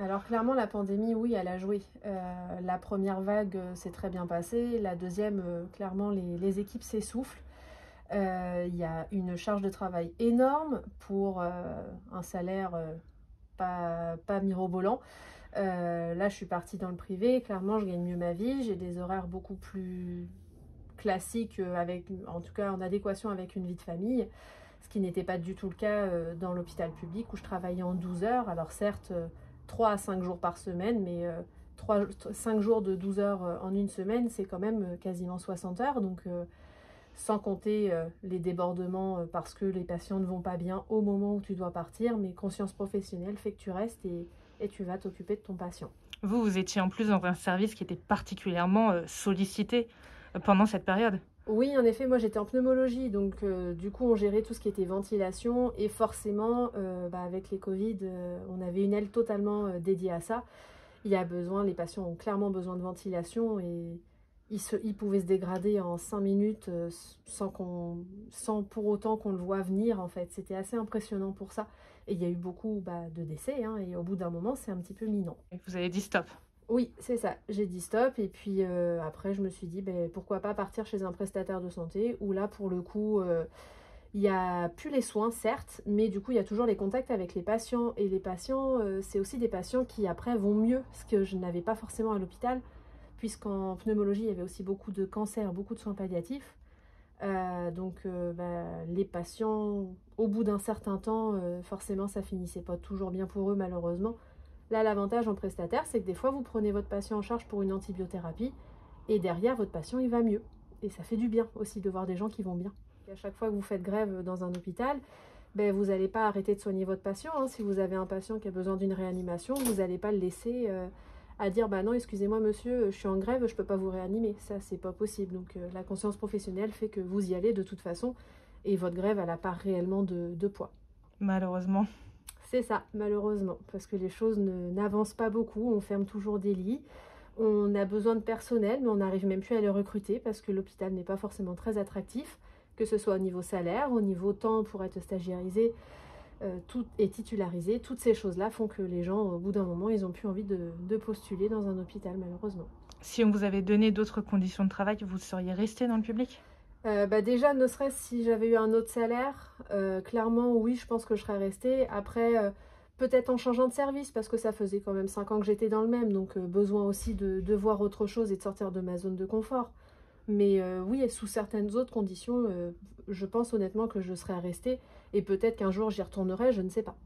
Alors clairement, la pandémie, oui, elle a joué. La première vague s'est très bien passée. La deuxième, clairement, les équipes s'essoufflent. Il y a une charge de travail énorme pour un salaire pas mirobolant. Là, je suis partie dans le privé. Clairement, je gagne mieux ma vie. J'ai des horaires beaucoup plus classiques, avec, en tout cas en adéquation avec une vie de famille. Ce qui n'était pas du tout le cas dans l'hôpital public où je travaillais en 12 heures. Alors certes, 3 à 5 jours par semaine, mais 5 jours de 12 heures en une semaine, c'est quand même quasiment 60 heures. Donc sans compter les débordements parce que les patients ne vont pas bien au moment où tu dois partir, mais conscience professionnelle fait que tu restes et tu vas t'occuper de ton patient. Vous étiez en plus dans un service qui était particulièrement sollicité pendant cette période. Oui, en effet, moi j'étais en pneumologie, donc du coup on gérait tout ce qui était ventilation et forcément avec les Covid, on avait une aile totalement dédiée à ça. Il y a besoin, les patients ont clairement besoin de ventilation et ils pouvaient se dégrader en 5 minutes sans pour autant qu'on le voit venir en fait. C'était assez impressionnant pour ça. Et il y a eu beaucoup de décès hein, et au bout d'un moment c'est un petit peu minant. Et vous avez dit stop. Oui, c'est ça. J'ai dit stop et puis après je me suis dit pourquoi pas partir chez un prestataire de santé où là pour le coup il n'y a plus les soins certes, mais du coup il y a toujours les contacts avec les patients et les patients c'est aussi des patients qui après vont mieux, ce que je n'avais pas forcément à l'hôpital puisqu'en pneumologie il y avait aussi beaucoup de cancers, beaucoup de soins palliatifs. Les patients au bout d'un certain temps forcément ça finissait pas toujours bien pour eux malheureusement. Là, l'avantage en prestataire, c'est que des fois, vous prenez votre patient en charge pour une antibiothérapie et derrière, votre patient, il va mieux. Et ça fait du bien aussi de voir des gens qui vont bien. Et à chaque fois que vous faites grève dans un hôpital, vous n'allez pas arrêter de soigner votre patient. Hein. Si vous avez un patient qui a besoin d'une réanimation, vous n'allez pas le laisser à dire non, excusez-moi monsieur, je suis en grève, je ne peux pas vous réanimer. Ça, c'est pas possible. Donc la conscience professionnelle fait que vous y allez de toute façon et votre grève, elle n'a pas réellement de poids. Malheureusement. C'est ça, malheureusement, parce que les choses n'avancent pas beaucoup, on ferme toujours des lits, on a besoin de personnel, mais on n'arrive même plus à les recruter parce que l'hôpital n'est pas forcément très attractif, que ce soit au niveau salaire, au niveau temps pour être stagiairisé tout est titularisé. Toutes ces choses-là font que les gens, au bout d'un moment, ils n'ont plus envie de postuler dans un hôpital, malheureusement. Si on vous avait donné d'autres conditions de travail, vous seriez resté dans le public? Déjà, ne serait-ce si j'avais eu un autre salaire, clairement, oui, je pense que je serais restée. Après, peut-être en changeant de service, parce que ça faisait quand même 5 ans que j'étais dans le même, donc besoin aussi de voir autre chose et de sortir de ma zone de confort. Mais oui, et sous certaines autres conditions, je pense honnêtement que je serais restée, et peut-être qu'un jour j'y retournerai, je ne sais pas.